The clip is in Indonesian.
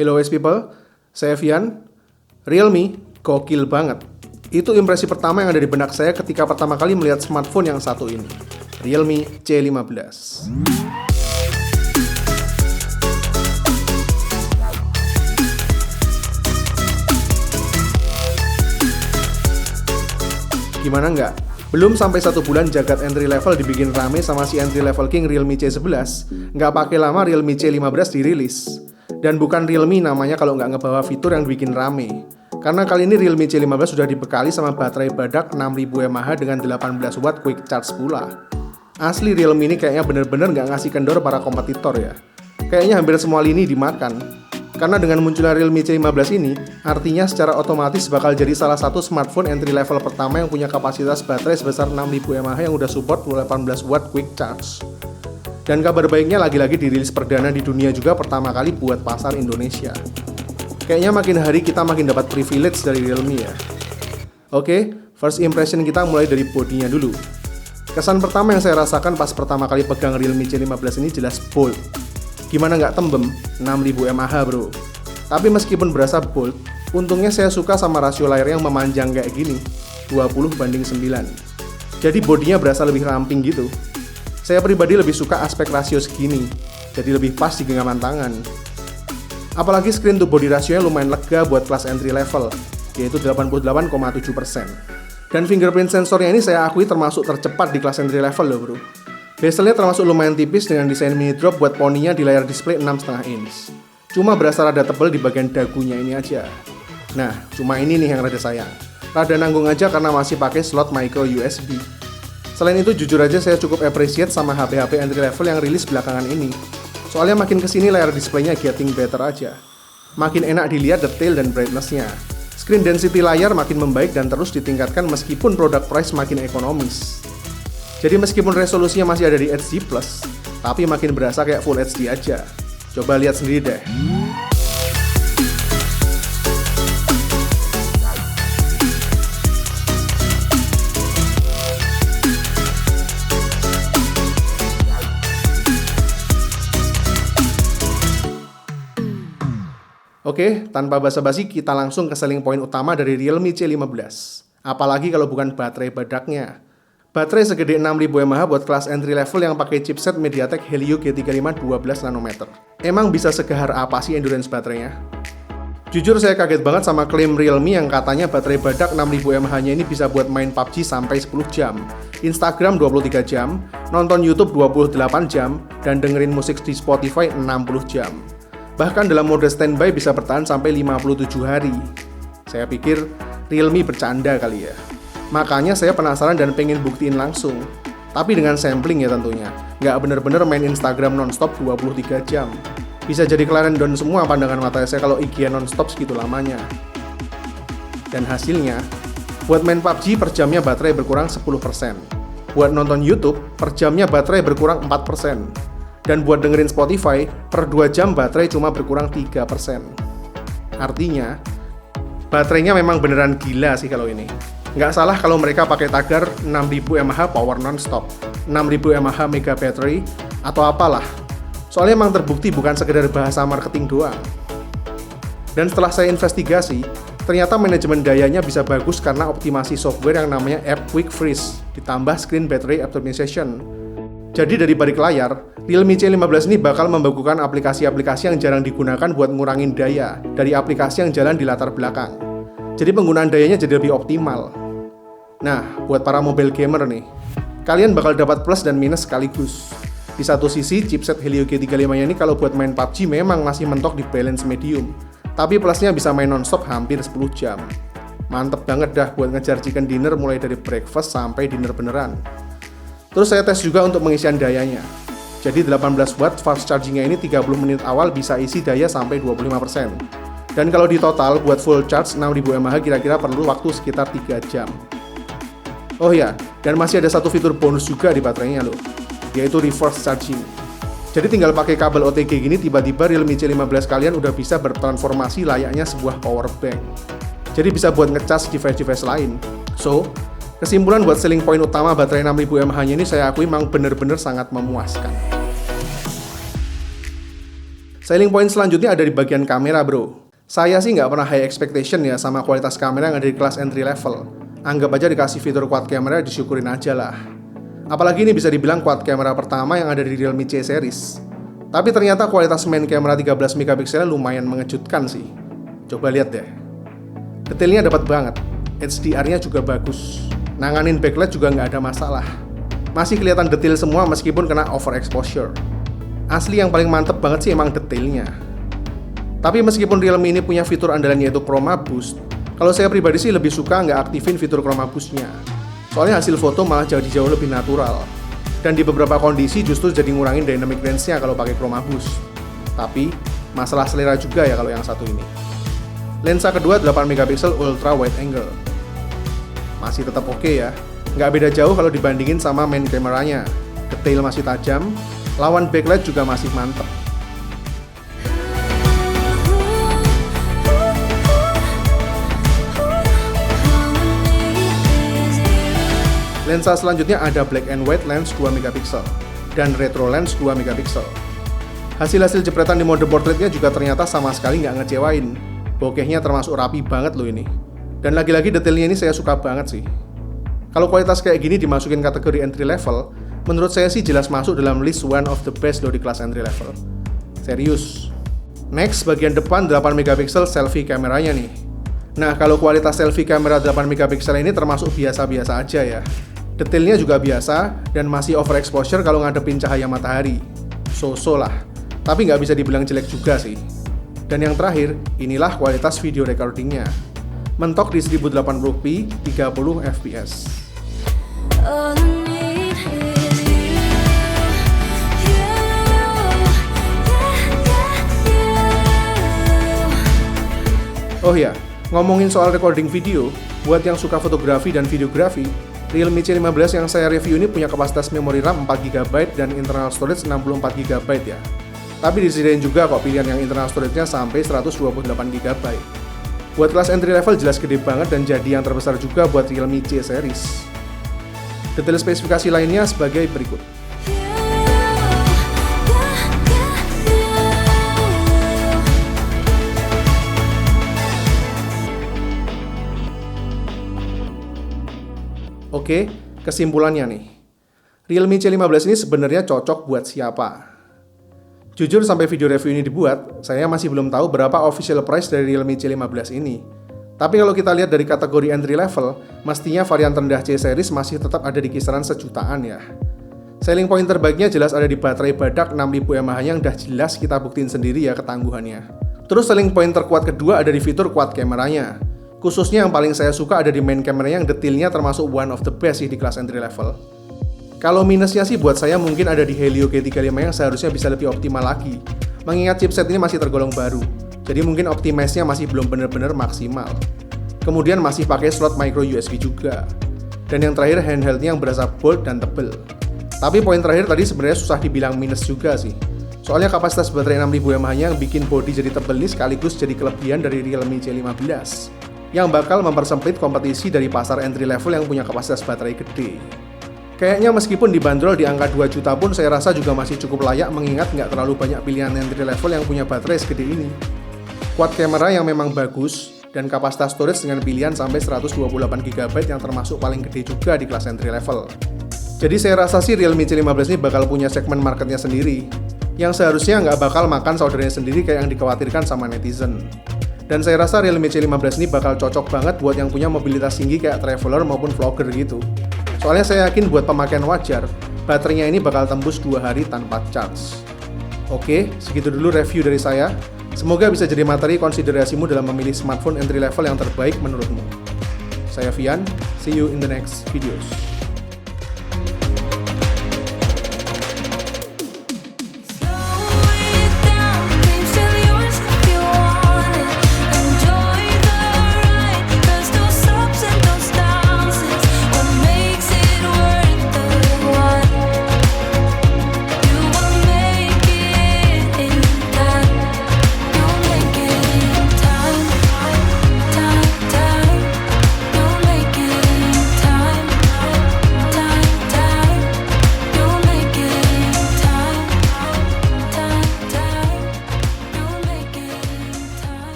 Hello guys people, saya Vian. Realme gokil banget. Itu impresi pertama yang ada di benak saya ketika pertama kali melihat smartphone yang satu ini, Realme C15. Gimana nggak? Belum sampai 1 bulan jagat entry level dibikin rame sama si entry level king Realme C11, nggak pakai lama Realme C15 dirilis. Dan bukan Realme namanya kalau nggak ngebawa fitur yang bikin rame. Karena kali ini Realme C15 sudah dibekali sama baterai badak 6000 mAh dengan 18 watt quick charge pula. Asli Realme ini kayaknya bener-bener nggak ngasih kendor para kompetitor ya. Kayaknya hampir semua lini dimakan. Karena dengan munculnya Realme C15 ini, artinya secara otomatis bakal jadi salah satu smartphone entry level pertama yang punya kapasitas baterai sebesar 6000 mAh yang udah support 18 watt quick charge. Dan kabar baiknya lagi-lagi dirilis perdana di dunia juga pertama kali buat pasar Indonesia. Kayaknya makin hari kita makin dapat privilege dari Realme ya. Oke, first impression kita mulai dari bodinya dulu. Kesan pertama yang saya rasakan pas pertama kali pegang Realme C15 ini jelas bold. Gimana nggak tembem? 6000 mAh bro. Tapi meskipun berasa bold, untungnya saya suka sama rasio layar yang memanjang kayak gini, 20:9. Jadi bodinya berasa lebih ramping gitu. Saya pribadi lebih suka aspek rasio segini, jadi lebih pas di genggaman tangan. Apalagi screen to body rasionya lumayan lega buat kelas entry level, yaitu 88,7%. Dan fingerprint sensornya ini saya akui termasuk tercepat di kelas entry level loh bro. Bezelnya termasuk lumayan tipis dengan desain mini drop buat poninya di layar display 6,5 inch. Cuma berasa rada tebel di bagian dagunya ini aja. Nah, cuma ini nih yang rada sayang. Rada nanggung aja karena masih pakai slot micro USB. Selain itu jujur aja saya cukup appreciate sama HP-HP entry level yang rilis belakangan ini. Soalnya makin kesini layar displaynya getting better aja. Makin enak dilihat detail dan brightness-nya. Screen density layar makin membaik dan terus ditingkatkan meskipun product price makin ekonomis. Jadi meskipun resolusinya masih ada di HD+, tapi makin berasa kayak Full HD aja. Coba lihat sendiri deh. Oke, tanpa basa-basi kita langsung ke selling point utama dari Realme C15. Apalagi kalau bukan baterai badaknya. Baterai segede 6000 mAh buat kelas entry level yang pakai chipset MediaTek Helio G35 12 nanometer. Emang bisa segahar apa sih endurance baterainya? Jujur saya kaget banget sama klaim Realme yang katanya baterai badak 6000 mAh-nya ini bisa buat main PUBG sampai 10 jam, Instagram 23 jam, nonton YouTube 28 jam, dan dengerin musik di Spotify 60 jam. Bahkan dalam mode standby bisa bertahan sampai 57 hari. Saya pikir Realme bercanda kali ya. Makanya saya penasaran dan pengen buktiin langsung. Tapi dengan sampling ya tentunya. Nggak bener-bener main Instagram nonstop 23 jam. Bisa jadi kelaren down semua pandangan mata saya kalau IG nonstop segitu lamanya. Dan hasilnya, buat main PUBG per jamnya baterai berkurang 10%. Buat nonton YouTube, per jamnya baterai berkurang 4%. Dan buat dengerin Spotify, per 2 jam baterai cuma berkurang 3%. Artinya, baterainya memang beneran gila sih kalau ini. Nggak salah kalau mereka pakai tagar 6000 mAh power non-stop, 6000 mAh mega battery, atau apalah. Soalnya emang terbukti bukan sekedar bahasa marketing doang. Dan setelah saya investigasi, ternyata manajemen dayanya bisa bagus karena optimasi software yang namanya App Quick Freeze, ditambah Screen Battery Optimization. Jadi dari balik layar, Realme C15 ini bakal membagukan aplikasi-aplikasi yang jarang digunakan buat ngurangin daya dari aplikasi yang jalan di latar belakang. Jadi penggunaan dayanya jadi lebih optimal. Nah, buat para mobile gamer nih, kalian bakal dapat plus dan minus sekaligus. Di satu sisi, chipset Helio G35 ini kalau buat main PUBG memang masih mentok di balance medium. Tapi plusnya bisa main non-stop hampir 10 jam. Mantep banget dah buat ngejar chicken dinner mulai dari breakfast sampai dinner beneran. Terus saya tes juga untuk pengisian dayanya. Jadi 18 watt fast chargingnya ini 30 menit awal bisa isi daya sampai 25%. Dan kalau di total buat full charge 6000 mAh kira-kira perlu waktu sekitar 3 jam. Oh ya, dan masih ada satu fitur bonus juga di baterainya loh, yaitu reverse charging. Jadi tinggal pakai kabel OTG gini tiba-tiba Realme C15 kalian udah bisa bertransformasi layaknya sebuah power bank. Jadi bisa buat ngecas device-device lain. So, kesimpulan buat selling point utama baterai 6000 mAh-nya ini saya akui memang bener-bener sangat memuaskan. Selling point selanjutnya ada di bagian kamera bro. Saya sih nggak pernah high expectation ya sama kualitas kamera yang ada di kelas entry level. Anggap aja dikasih fitur quad kamera, disyukurin aja lah. Apalagi ini bisa dibilang quad kamera pertama yang ada di Realme C series. Tapi ternyata kualitas main kamera 13 megapiksel lumayan mengejutkan sih. Coba lihat deh. Detailnya dapat banget. HDR-nya juga bagus. Nanganin backlight juga nggak ada masalah. Masih kelihatan detail semua meskipun kena overexposure. Asli yang paling mantep banget sih emang detailnya. Tapi meskipun Realme ini punya fitur andalan yaitu Chroma Boost, kalau saya pribadi sih lebih suka nggak aktifin fitur Chroma Boost-nya. Soalnya hasil foto malah jadi jauh lebih natural. Dan di beberapa kondisi justru jadi ngurangin dynamic range-nya kalau pakai Chroma Boost. Tapi, masalah selera juga ya kalau yang satu ini. Lensa kedua 8 megapiksel ultra wide angle. Masih tetap oke ya. Nggak beda jauh kalau dibandingin sama main kameranya. Detail masih tajam, lawan backlight juga masih mantep. Lensa selanjutnya ada black and white lens 2 megapiksel dan retro lens 2 megapiksel. Hasil-hasil jepretan di mode portraitnya juga ternyata sama sekali nggak ngecewain. Bokehnya termasuk rapi banget loh ini. Dan lagi-lagi detailnya ini saya suka banget sih. Kalau kualitas kayak gini dimasukin kategori entry level, menurut saya sih jelas masuk dalam list one of the best loh di kelas entry level. Serius. Next, bagian depan 8 megapiksel selfie kameranya nih. Nah, kalau kualitas selfie kamera 8 megapiksel ini termasuk biasa-biasa aja ya. Detailnya juga biasa, dan masih overexposure kalau ngadepin cahaya matahari. So-so lah, tapi nggak bisa dibilang jelek juga sih. Dan yang terakhir, inilah kualitas video recordingnya. Mentok di 1080p 30 fps. Oh ya, ngomongin soal recording video, buat yang suka fotografi dan videografi, Realme C15 yang saya review ini punya kapasitas memori RAM 4GB dan internal storage 64GB ya. Tapi disediain juga kok pilihan yang internal storage-nya sampai 128GB. Buat kelas entry level jelas gede banget dan jadi yang terbesar juga buat Realme C series. Detail spesifikasi lainnya sebagai berikut. Oke, kesimpulannya nih. Realme C15 ini sebenarnya cocok buat siapa? Jujur sampai video review ini dibuat, saya masih belum tahu berapa official price dari Realme C15 ini. Tapi kalau kita lihat dari kategori entry level, mestinya varian terendah C series masih tetap ada di kisaran sejutaan ya. Selling point terbaiknya jelas ada di baterai badak 6000 mAh yang udah jelas kita buktiin sendiri ya ketangguhannya. Terus selling point terkuat kedua ada di fitur quad kameranya. Khususnya yang paling saya suka ada di main kameranya yang detailnya termasuk one of the best sih di kelas entry level. Kalau minusnya sih buat saya mungkin ada di Helio G35 yang seharusnya bisa lebih optimal lagi. Mengingat chipset ini masih tergolong baru, jadi mungkin optimize-nya masih belum benar-benar maksimal. Kemudian masih pakai slot micro USB juga. Dan yang terakhir handheld-nya yang berasa bold dan tebel. Tapi poin terakhir tadi sebenarnya susah dibilang minus juga sih. Soalnya kapasitas baterai 6000 mAh yang bikin body jadi tebel ini sekaligus jadi kelebihan dari Realme C15. Yang bakal mempersempit kompetisi dari pasar entry level yang punya kapasitas baterai gede. Kayaknya meskipun dibanderol di angka 2 juta pun saya rasa juga masih cukup layak mengingat nggak terlalu banyak pilihan entry level yang punya baterai segede ini. Quad kamera yang memang bagus, dan kapasitas storage dengan pilihan sampai 128GB yang termasuk paling gede juga di kelas entry level. Jadi saya rasa sih Realme C15 ini bakal punya segmen marketnya sendiri, yang seharusnya nggak bakal makan saudaranya sendiri kayak yang dikhawatirkan sama netizen. Dan saya rasa Realme C15 ini bakal cocok banget buat yang punya mobilitas tinggi kayak traveler maupun vlogger gitu. Soalnya saya yakin buat pemakaian wajar, baterainya ini bakal tembus 2 hari tanpa charge. Oke, segitu dulu review dari saya. Semoga bisa jadi materi konsiderasimu dalam memilih smartphone entry level yang terbaik menurutmu. Saya Vian, see you in the next videos.